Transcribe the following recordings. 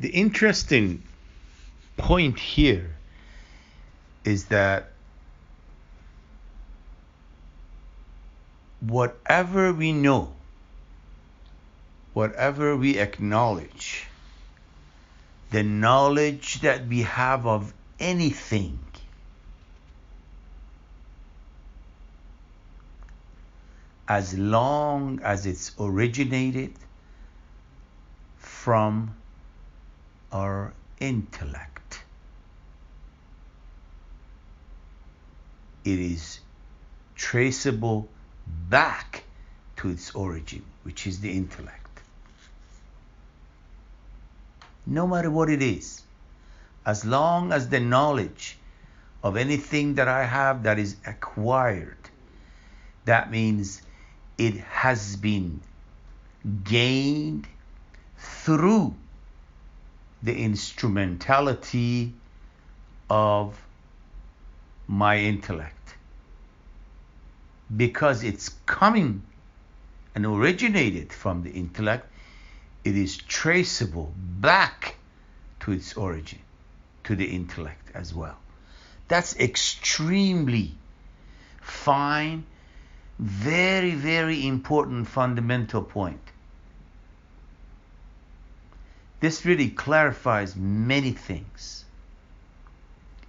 The interesting point here is that whatever we know, whatever we acknowledge, the knowledge that we have of anything, as long as it's originated from our intellect, it is traceable back to its origin, which is the intellect. No matter what it is, as long as the knowledge of anything that I have that is acquired, that means it has been gained through the instrumentality of my intellect. Because it's coming and originated from the intellect, it is traceable back to its origin, to the intellect as well. That's extremely fine, very, very important fundamental point. This really clarifies many things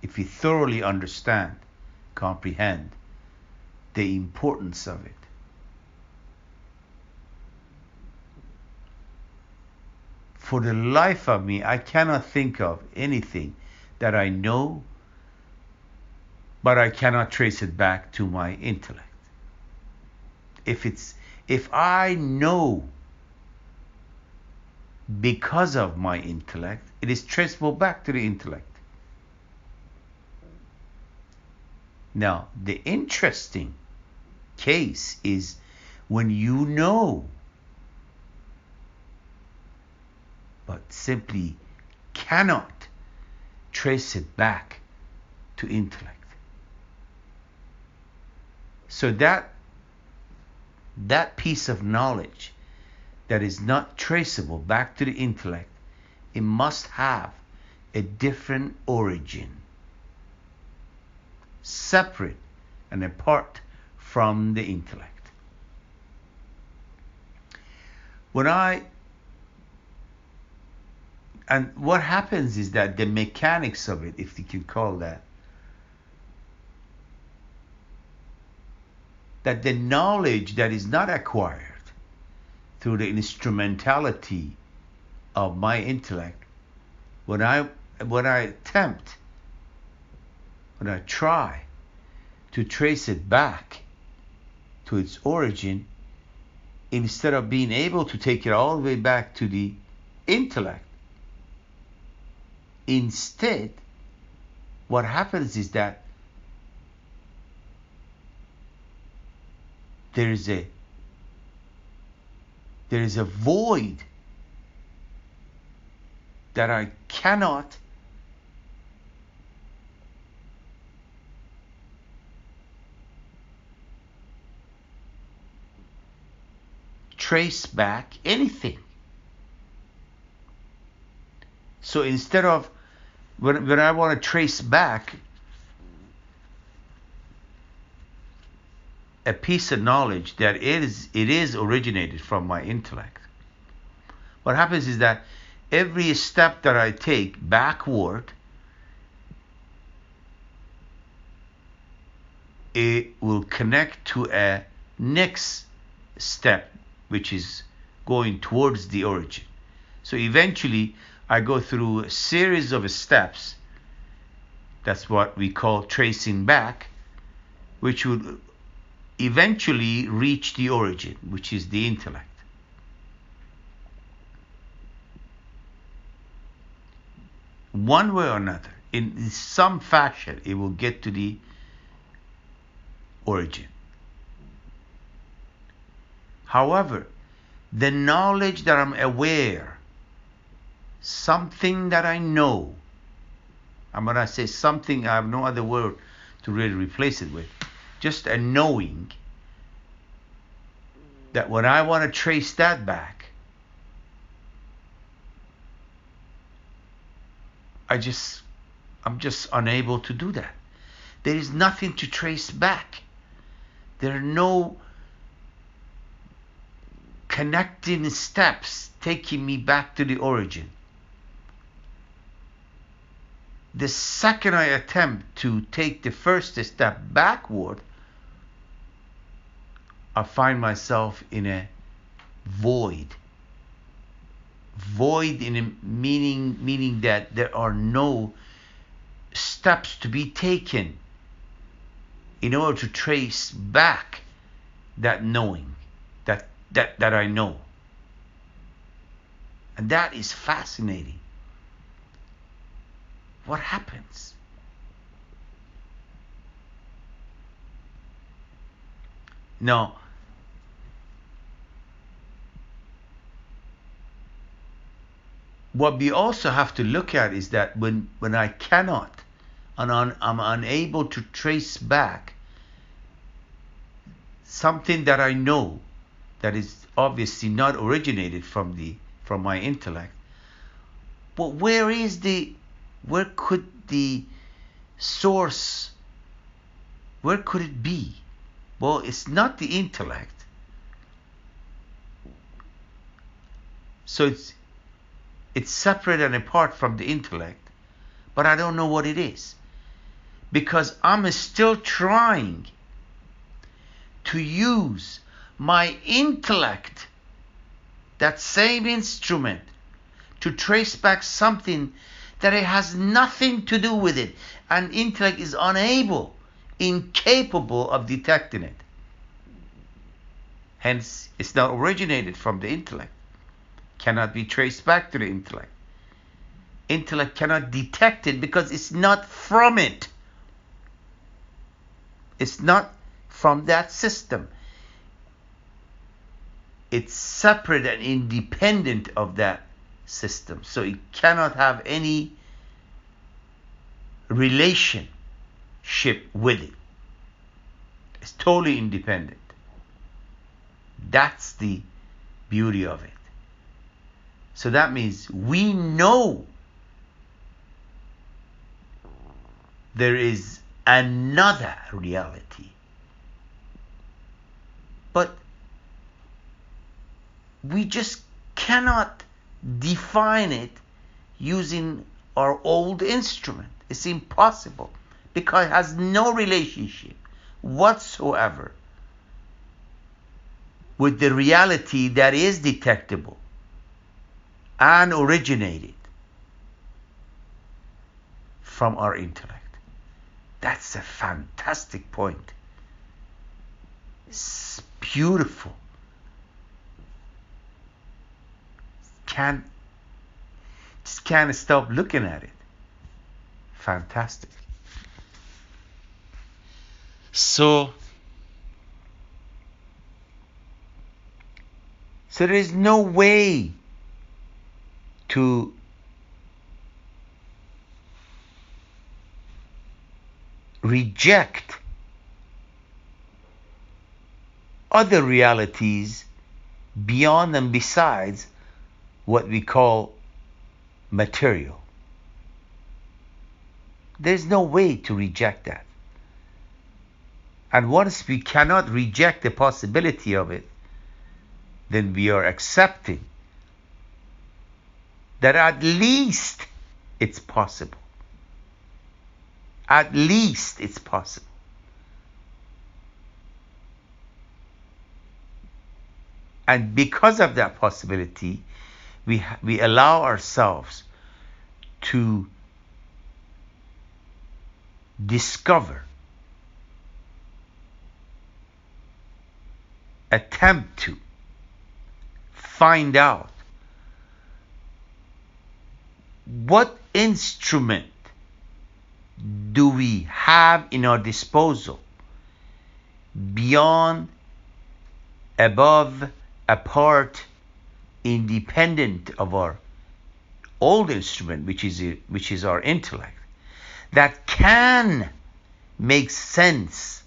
if you thoroughly understand, comprehend the importance of it. For the life of me, I cannot think of anything that I know, but I cannot trace it back to my intellect. If I know because of my intellect, it is traceable back to the intellect. Now, the interesting case is when you know, but simply cannot trace it back to intellect. So that piece of knowledge that is not traceable back to the intellect, it must have a different origin, separate and apart from the intellect. And what happens is that the mechanics of it, if you can call that the knowledge that is not acquired through the instrumentality of my intellect, when I try to trace it back to its origin, instead of being able to take it all the way back to the intellect, instead, what happens is that there is a void that I cannot trace back anything. So instead of when I want to trace back a piece of knowledge that it is originated from my intellect, what happens is that every step that I take backward, it will connect to a next step which is going towards the origin. So eventually I go through a series of steps, that's what we call tracing back, which would eventually reach the origin, which is the intellect. One way or another, in some fashion, it will get to the origin. However, the knowledge that I'm aware, something that I know, and when I say something, I have no other word to really replace it with, just a knowing that when I want to trace that back, I'm just unable to do that. There is nothing to trace back. There are no connecting steps taking me back to the origin. The second I attempt to take the first step backward, I find myself in a void. Void in a meaning that there are no steps to be taken in order to trace back that knowing, that I know. And that is fascinating. What happens? Now, what we also have to look at is that when I cannot and I'm unable to trace back something that I know that is obviously not originated from my intellect, but where could the source, where could it be? Well, it's not the intellect. So it's separate and apart from the intellect, but I don't know what it is, because I'm still trying to use my intellect, that same instrument, to trace back something that it has nothing to do with it, and intellect is incapable of detecting it. Hence, it's not originated from the intellect, cannot be traced back to the intellect. Intellect cannot detect it because it's not from it. It's not from that system. It's separate and independent of that system. So it cannot have any relationship with it. It's totally independent. That's the beauty of it. So that means we know there is another reality, but we just cannot define it using our old instrument. It's impossible, because it has no relationship whatsoever with the reality that is detectable and originated from our intellect. That's a fantastic point. It's beautiful. Just can't stop looking at it. Fantastic. So there is no way to reject other realities beyond and besides what we call material. There's no way to reject that. And once we cannot reject the possibility of it, then we are accepting that at least it's possible. At least it's possible. And because of that possibility, we allow ourselves to discover, attempt to find out what instrument do we have in our disposal beyond, above, apart, independent of our old instrument, which is our intellect, that can make sense.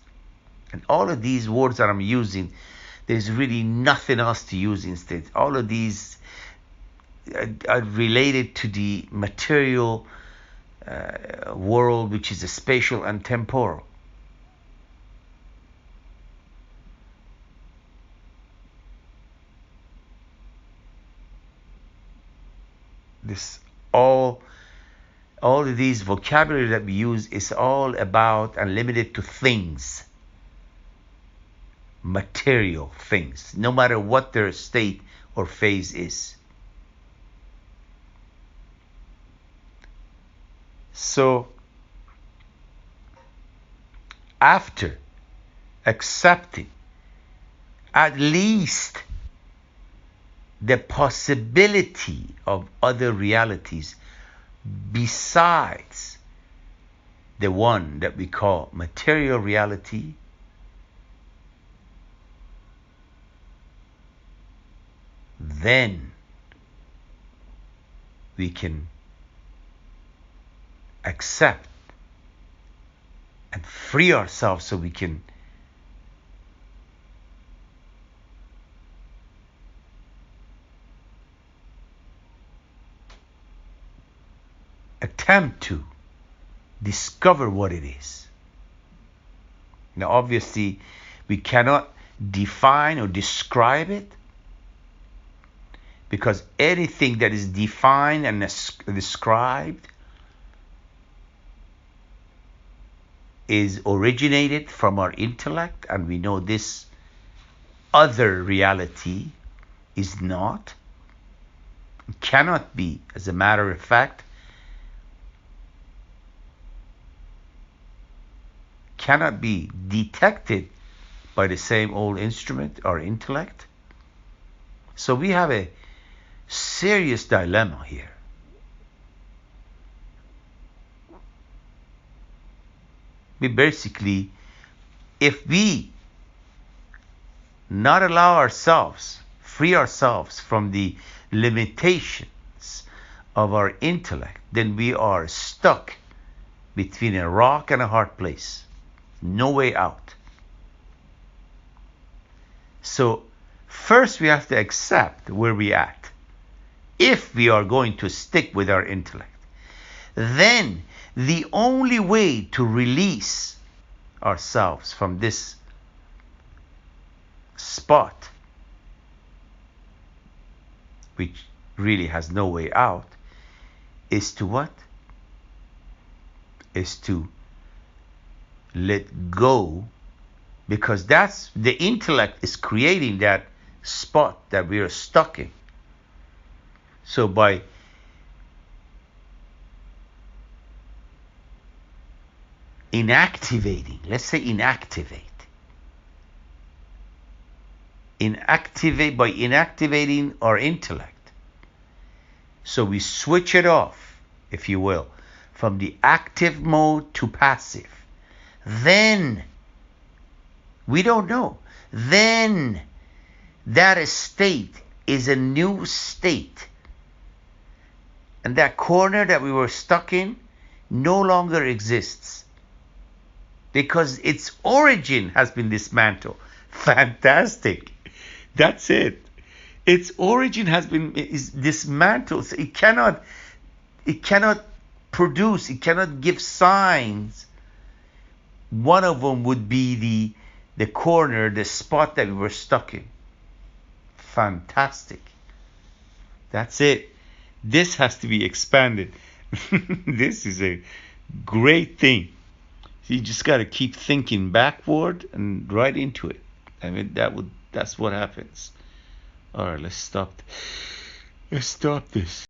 And all of these words that I'm using, there's really nothing else to use instead. All of these are related to the material world which is a spatial and temporal. This all of these vocabulary that we use is all about and limited to things, material things, no matter what their state or phase is. So after accepting at least the possibility of other realities besides the one that we call material reality, then we can accept and free ourselves so we can attempt to discover what it is. Now, obviously, we cannot define or describe it, because anything that is defined and described is originated from our intellect, and we know this other reality is not, cannot be, as a matter of fact, cannot be detected by the same old instrument, our intellect. So we have a serious dilemma here. We basically, if we not allow ourselves, free ourselves from the limitations of our intellect, then we are stuck between a rock and a hard place. No way out. So first we have to accept where we're at, if we are going to stick with our intellect. Then the only way to release ourselves from this spot, which really has no way out, is to what? Is to let go, because that's the intellect is creating that spot that we are stuck in. So by inactivating, let's say by inactivating our intellect, so we switch it off, if you will, from the active mode to passive. Then, we don't know, then that state is a new state. And that corner that we were stuck in no longer exists, because its origin has been dismantled. Fantastic. That's it. Its origin has been dismantled. So it cannot produce, it cannot give signs. One of them would be the corner, the spot that we were stuck in. Fantastic. That's it. This has to be expanded. This is a great thing. You just got to keep thinking backward and right into it. I mean, that's what happens. All right, let's stop this.